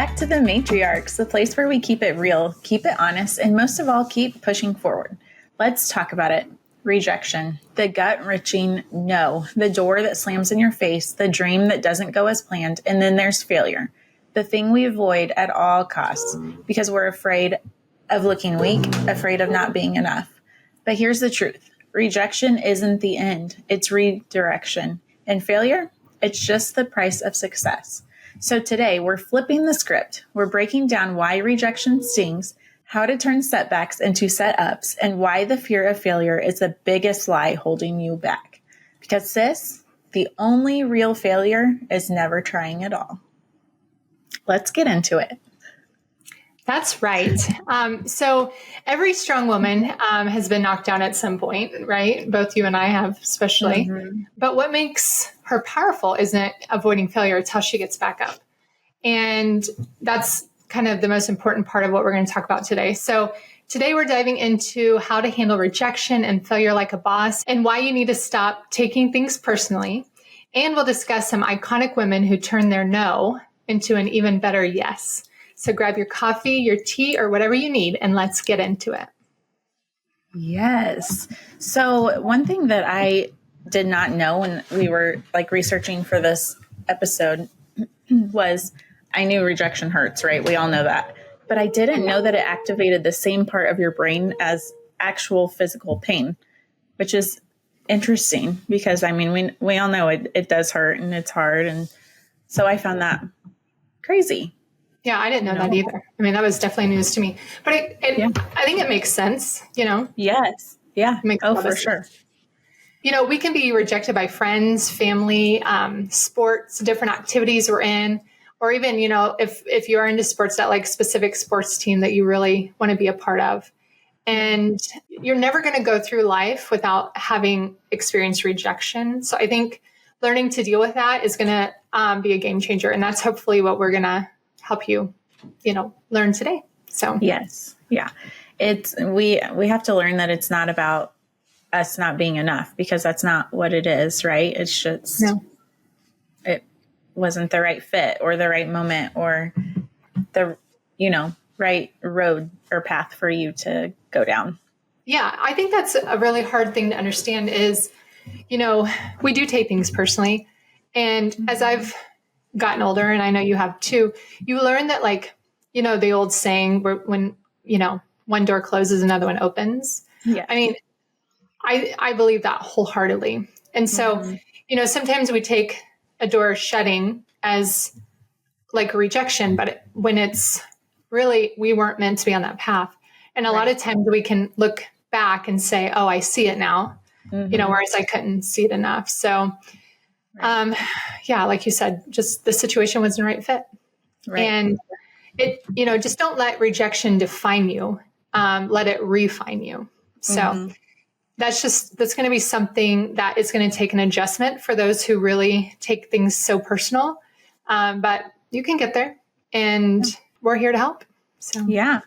back to the Matriarchs, the place where we keep it real, keep it honest, and most of all, keep pushing forward. Let's talk about it. Rejection, the gut-wrenching no, the door that slams in your face, the dream that doesn't go as planned, and then there's failure, the thing we avoid at all costs because we're afraid of looking weak, afraid of not being enough. But here's the truth. Rejection isn't the end. It's redirection. And failure, it's just the price of success. So today, we're flipping the script. We're breaking down why rejection stings, how to turn setbacks into setups, and why the fear of failure is the biggest lie holding you back. Because sis, the only real failure is never trying at all. Let's get into it. That's right. So every strong woman has been knocked down at some point, right? Both you and I have, especially. Mm-hmm. But what makes her powerful isn't avoiding failure. It's how she gets back up. And that's kind of the most important part of what we're going to talk about today. So today we're diving into how to handle rejection and failure like a boss and why you need to stop taking things personally. And we'll discuss some iconic women who turn their no into an even better yes. So grab your coffee, your tea, or whatever you need, and let's get into it. Yes. So one thing that I did not know when we were researching for this episode was I knew rejection hurts, right? We all know that. But I didn't know that it activated the same part of your brain as actual physical pain, which is interesting because, we all know it does hurt and it's hard. And so I found that crazy. Yeah, I didn't know that either. That was definitely news to me. But I think it makes sense, Yes. Yeah. For sure. We can be rejected by friends, family, sports, different activities we're in, or even, if you are into sports, that specific sports team that you really want to be a part of. And you're never going to go through life without having experienced rejection. So I think learning to deal with that is going to be a game changer. And that's hopefully what we're going to help you, learn today. So yes. Yeah. We have to learn that it's not about us not being enough because that's not what it is, right? It's just, it wasn't the right fit or the right moment or the, right road or path for you to go down. Yeah. I think that's a really hard thing to understand is, we do take things personally. And as I've gotten older, and I know you have too, you learn that the old saying where when, one door closes, another one opens. Yeah. I believe that wholeheartedly. And so, sometimes we take a door shutting as a rejection, but when it's really, we weren't meant to be on that path. And a lot of times we can look back and say, oh, I see it now, whereas I couldn't see it enough. So, like you said, just the situation wasn't the right fit. Right. And it, just don't let rejection define you. Let it refine you. So that's going to be something that is going to take an adjustment for those who really take things so personal. But you can get there and we're here to help. So yeah.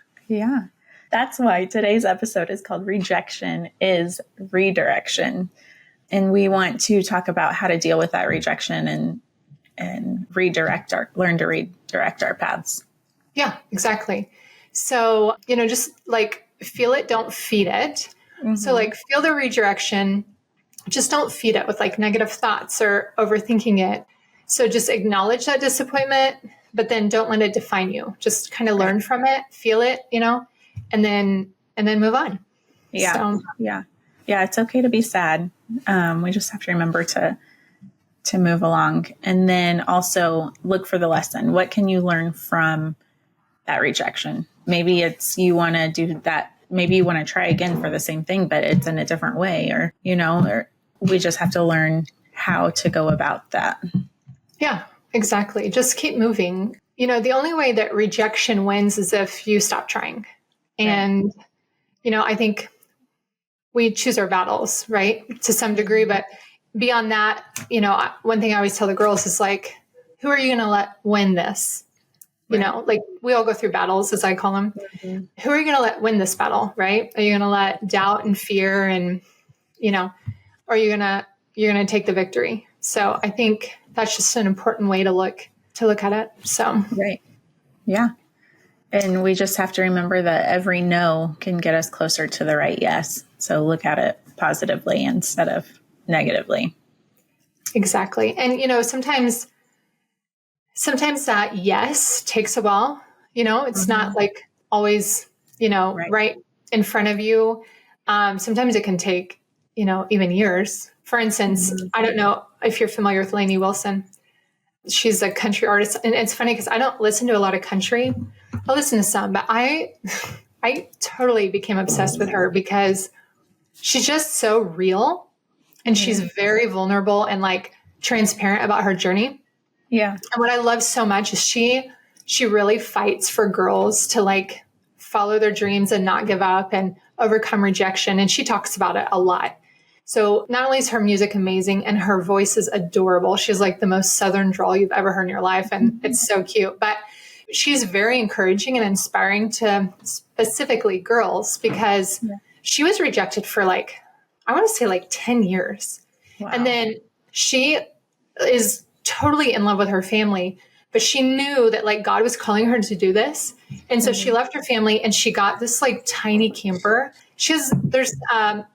That's why today's episode is called Rejection is Redirection. And we want to talk about how to deal with that rejection and learn to redirect our paths. Yeah, exactly. So, just feel it, don't feed it. So feel the redirection, just don't feed it with negative thoughts or overthinking it. So just acknowledge that disappointment, but then don't let it define you. Just kind of learn from it, feel it, and then move on. Yeah. So, yeah. It's okay to be sad. We just have to remember to move along and then also look for the lesson. What can you learn from that rejection? Maybe it's you want to do that. Maybe you want to try again for the same thing, but it's in a different way or we just have to learn how to go about that. Yeah, exactly. Just keep moving. The only way that rejection wins is if you stop trying. And, I think we choose our battles, right? To some degree, but beyond that, one thing I always tell the girls is who are you going to let win this? We all go through battles, as I call them. Mm-hmm. Who are you going to let win this battle, right? Are you going to let doubt and fear and, or are you going to take the victory? So I think that's just an important way to look at it. So, right. Yeah. And we just have to remember that every no can get us closer to the right yes. So look at it positively instead of negatively. Exactly. And, sometimes that yes takes a while, it's not like always, right in front of you. Sometimes it can take, even years. For instance, I don't know if you're familiar with Lainey Wilson. She's a country artist. And it's funny because I don't listen to a lot of country. I listen to some, but I totally became obsessed with her because she's just so real and she's very vulnerable and like transparent about her journey. Yeah. And what I love so much is she really fights for girls to like follow their dreams and not give up and overcome rejection. And she talks about it a lot. So not only is her music amazing and her voice is adorable, she's like the most Southern drawl you've ever heard in your life. And it's so cute, but she's very encouraging and inspiring to specifically girls because she was rejected for like, I want to say like 10 years. Wow. And then she is totally in love with her family, but she knew that like God was calling her to do this. And so she left her family and she got this like tiny camper. There's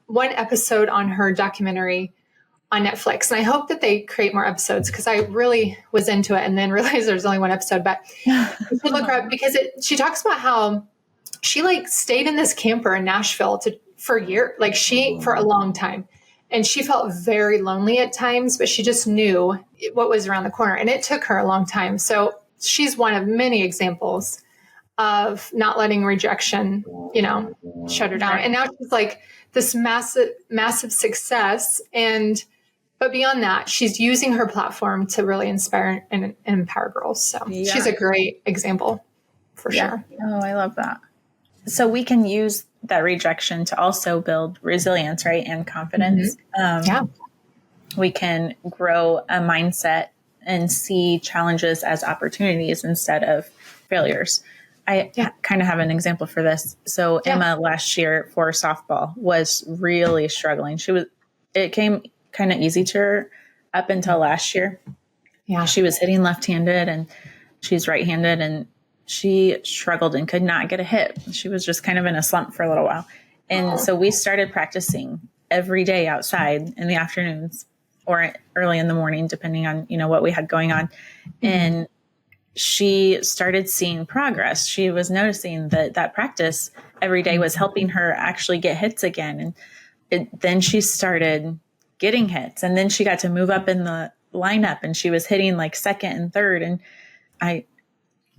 one episode on her documentary on Netflix. And I hope that they create more episodes because I really was into it and then realized there's only one episode, but you should look her up because she talks about how she like stayed in this camper in Nashville for a year, for a long time. And she felt very lonely at times, but she just knew what was around the corner and it took her a long time. So she's one of many examples of not letting rejection, shut her down. And now she's like this massive success. But beyond that, she's using her platform to really inspire and empower girls. So she's a great example for sure. Oh, I love that. So we can use that rejection to also build resilience, right? And confidence. We can grow a mindset and see challenges as opportunities instead of failures. I kind of have an example for this. So Emma last year for softball was really struggling. It came kind of easy to her up until last year. Yeah. She was hitting left-handed and she's right-handed and she struggled and could not get a hit. She was just kind of in a slump for a little while. And so we started practicing every day outside in the afternoons or early in the morning, depending on, what we had going on. And she started seeing progress. She was noticing that practice every day was helping her actually get hits again. And then she started getting hits. And then she got to move up in the lineup and she was hitting like second and third. And I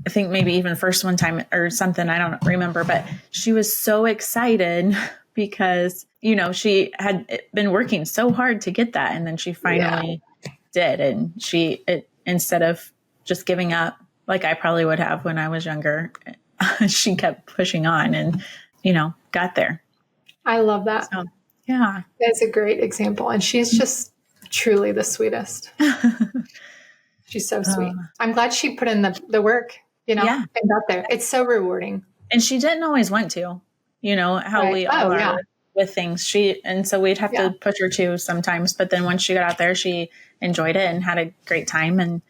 think maybe even first one time or something, I don't remember, but she was so excited because, she had been working so hard to get that. And then she finally did. And instead of just giving up, like I probably would have when I was younger, she kept pushing on and, got there. I love that. So, yeah. That's a great example. And she's just truly the sweetest. She's so sweet. I'm glad she put in the work, and got there. It's so rewarding. And she didn't always want to, how we all are with things. And so we'd have to push her to sometimes. But then once she got out there, she enjoyed it and had a great time and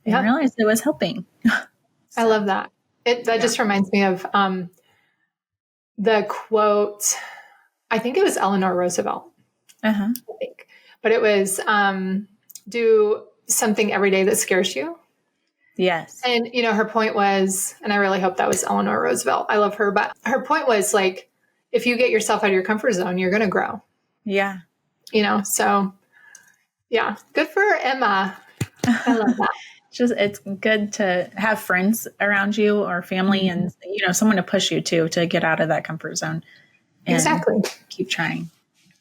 realized it was helping. I love that. That just reminds me of the quote. I think it was Eleanor Roosevelt. I think. But it was do something every day that scares you. Yes. And, her point was, and I really hope that was Eleanor Roosevelt. I love her. But her point was like, if you get yourself out of your comfort zone, you're going to grow. Yeah. So yeah, good for Emma. I love that. It's good to have friends around you or family and, someone to push you to get out of that comfort zone. And exactly. Keep trying.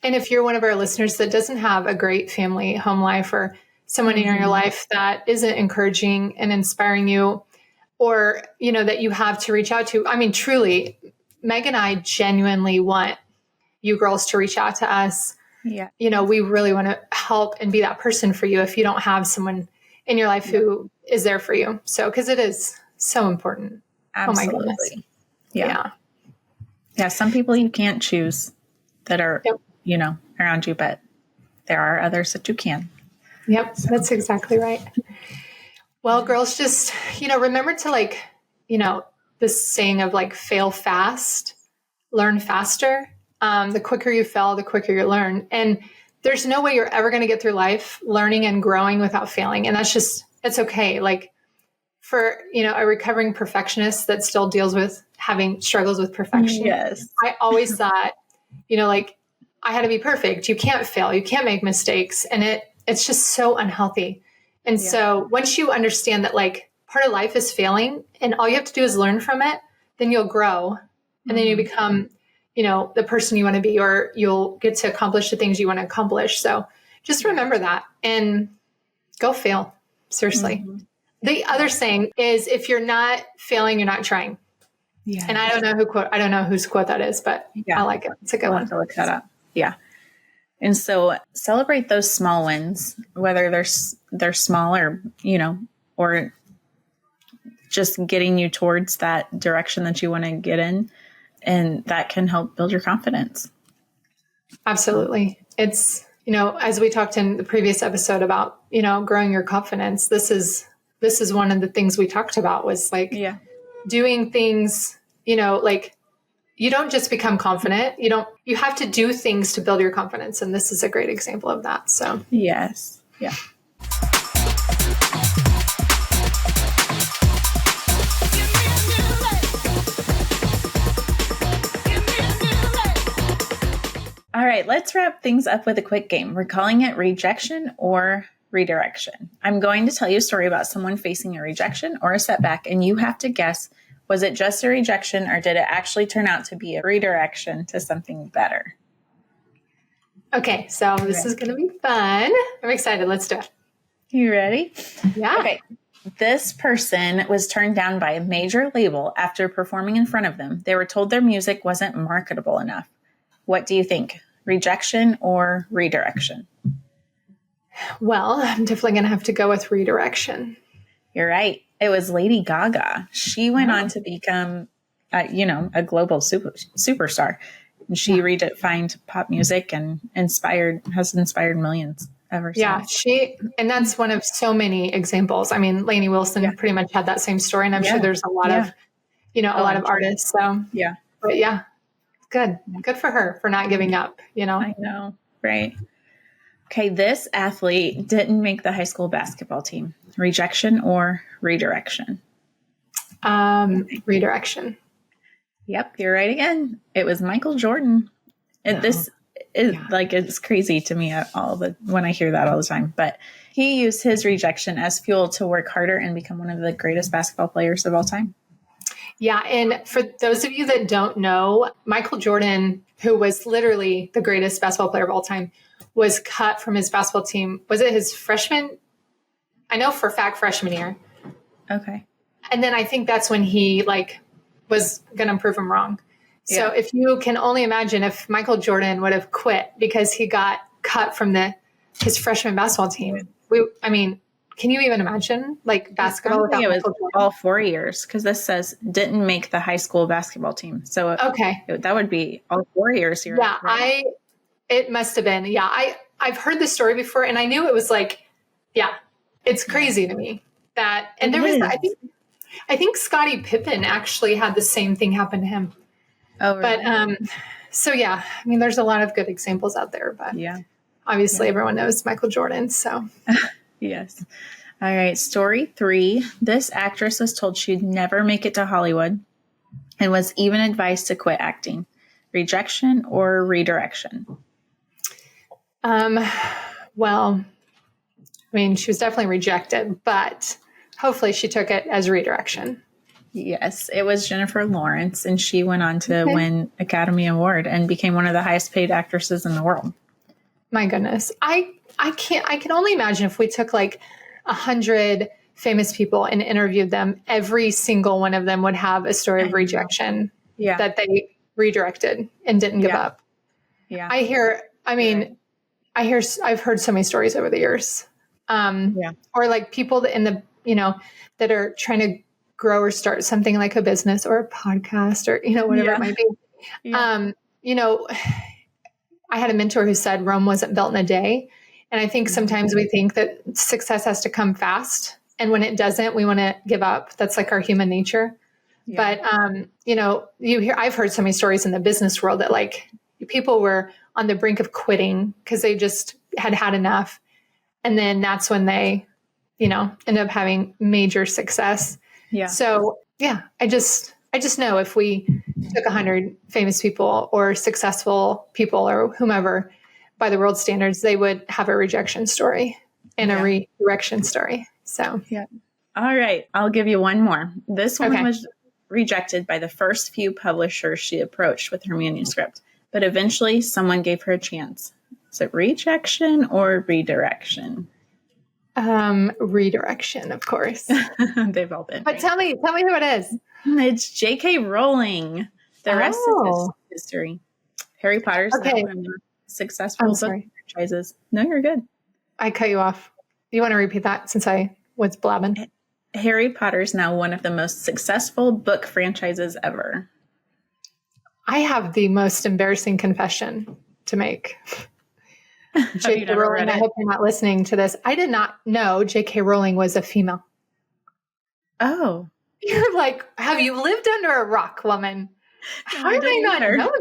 And if you're one of our listeners that doesn't have a great family home life or someone in your life that isn't encouraging and inspiring you or, that you have to reach out to, I mean, truly, Meg and I genuinely want you girls to reach out to us. Yeah. We really want to help and be that person for you if you don't have someone in your life who is there for you. So, because it is so important. Absolutely. Oh my goodness. Yeah. Some people you can't choose that are, around you, but there are others that you can. Yep. So. That's exactly right. Well, girls, just, remember to this saying of like fail fast, learn faster. The quicker you fail, the quicker you learn. And there's no way you're ever going to get through life learning and growing without failing. And it's okay. Like for, a recovering perfectionist that still deals with having struggles with perfection. Yes. I always thought, like I had to be perfect. You can't fail. You can't make mistakes. And it's just so unhealthy. And so once you understand that like part of life is failing and all you have to do is learn from it, then you'll grow and then you become, the person you want to be, or you'll get to accomplish the things you want to accomplish. So just remember that and go fail. Seriously. The other saying is if you're not failing, you're not trying. Yeah. And I don't know whose quote that is, but I like it. It's a good one. To look that up. Yeah. And so celebrate those small wins, whether they're small or, or just getting you towards that direction that you want to get in. And that can help build your confidence. Absolutely. It's, as we talked in the previous episode about, growing your confidence, this is one of the things we talked about was like doing things, like you don't just become confident. You have to do things to build your confidence. And this is a great example of that. So, yes. Yeah. All right, let's wrap things up with a quick game. We're calling it Rejection or Redirection. I'm going to tell you a story about someone facing a rejection or a setback, and you have to guess, was it just a rejection or did it actually turn out to be a redirection to something better? Okay, so this is going to be fun. I'm excited. Let's do it. You ready? Yeah. Okay. This person was turned down by a major label after performing in front of them. They were told their music wasn't marketable enough. What do you think? Rejection or redirection? Well, I'm definitely going to have to go with redirection. You're right. It was Lady Gaga. She went on to become, a global superstar. And she redefined pop music and has inspired millions ever since. Yeah, and that's one of so many examples. I mean, Lainey Wilson pretty much had that same story, and I'm sure there's a lot of, a lot of artists. So but good for her for not giving up. I know, right? Okay, this athlete didn't make the high school basketball team. Rejection or redirection? Redirection. Yep, you're right again. It was Michael Jordan. And this is it's crazy to me when I hear that all the time. But he used his rejection as fuel to work harder and become one of the greatest basketball players of all time. Yeah. And for those of you that don't know, Michael Jordan, who was literally the greatest basketball player of all time, was cut from his basketball team. Was it his freshman? I know for a fact freshman year. Okay. And then I think that's when he was going to prove him wrong. So if you can only imagine if Michael Jordan would have quit because he got cut from his freshman basketball team. Can you even imagine basketball without Michael Jordan? All 4 years, because this says didn't make the high school basketball team. So that would be all 4 years here. Yeah, right? It must have been. Yeah, I've heard this story before, and I knew it was it's crazy to me that. And there was, I think Scottie Pippen actually had the same thing happen to him. Oh, really? But there's a lot of good examples out there, but obviously everyone knows Michael Jordan. So. Yes. All right. Story 3. This actress was told she'd never make it to Hollywood and was even advised to quit acting. Rejection or redirection? Well, she was definitely rejected, but hopefully she took it as redirection. Yes. It was Jennifer Lawrence, and she went on to win Academy Award and became one of the highest paid actresses in the world. My goodness. I can only imagine if we took 100 famous people and interviewed them, every single one of them would have a story of rejection that they redirected and didn't give up. Yeah. I've heard so many stories over the years. Or people that that are trying to grow or start something like a business or a podcast or, whatever it might be. Yeah. I had a mentor who said Rome wasn't built in a day. And I think sometimes we think that success has to come fast. And when it doesn't, we want to give up. That's our human nature. But, I've heard so many stories in the business world that like people were on the brink of quitting because they just had enough. And then that's when they, end up having major success. Yeah. So I just know if we took 100 famous people or successful people or whomever by the world standards, they would have a rejection story and a redirection story. So, All right. I'll give you one more. This one was rejected by the first few publishers she approached with her manuscript, but eventually someone gave her a chance. Is it rejection or redirection? Redirection, of course. They've all been. But tell me who it is. It's J.K. Rowling. The rest is history. Harry Potter's now one of the successful book franchises. No, you're good. I cut you off. You want to repeat that since I was blabbing? Harry Potter's now one of the most successful book franchises ever. I have the most embarrassing confession to make. J.K. Rowling, I hope you're not listening to this. I did not know J.K. Rowling was a female. Oh. You're like, have you lived under a rock, woman? How did I not know that?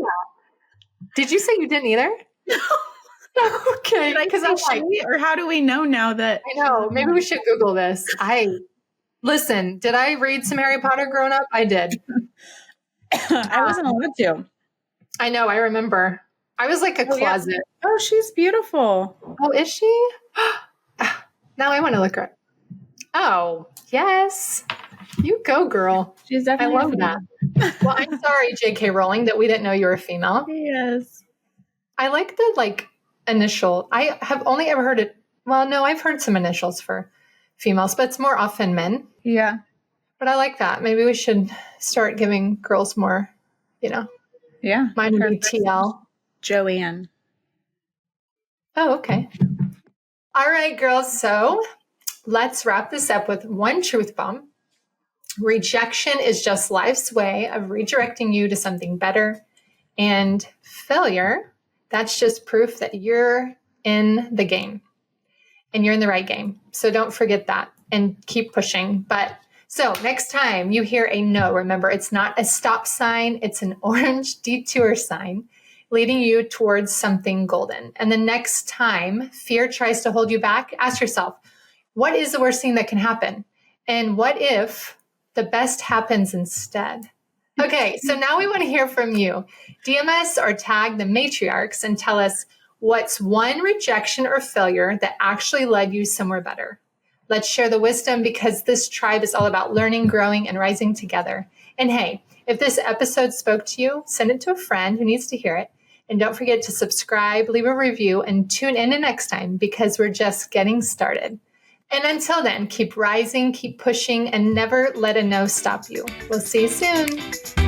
Did you say you didn't either? No. Okay. Because I'm like, or how do we know now that? I know. Maybe we should Google this. Listen, did I read some Harry Potter growing up? I did. I wasn't allowed to. I know. I remember. I was like a closet. Yeah. Oh, she's beautiful. Oh, is she? Now I want to look her up. Oh, yes. You go, girl. She's definitely. I love that. Well, I'm sorry, J.K. Rowling, that we didn't know you were a female. Yes. I like the initial. I have only ever heard it. Well, no, I've heard some initials for females, but it's more often men. Yeah. But I like that. Maybe we should start giving girls more, Yeah. Mine would be TL. Joanne. Oh, okay. All right, girls. So let's wrap this up with one truth bomb. Rejection is just life's way of redirecting you to something better. And failure, that's just proof that you're in the game and you're in the right game. So don't forget that and keep pushing. So next time you hear a no, remember it's not a stop sign. It's an orange detour sign leading you towards something golden. And the next time fear tries to hold you back, ask yourself, what is the worst thing that can happen? And what if the best happens instead? Okay, so now we want to hear from you. DM us or tag the Matriarchs and tell us what's one rejection or failure that actually led you somewhere better. Let's share the wisdom because this tribe is all about learning, growing, and rising together. And hey, if this episode spoke to you, send it to a friend who needs to hear it. And don't forget to subscribe, leave a review, and tune in next time because we're just getting started. And until then, keep rising, keep pushing, and never let a no stop you. We'll see you soon.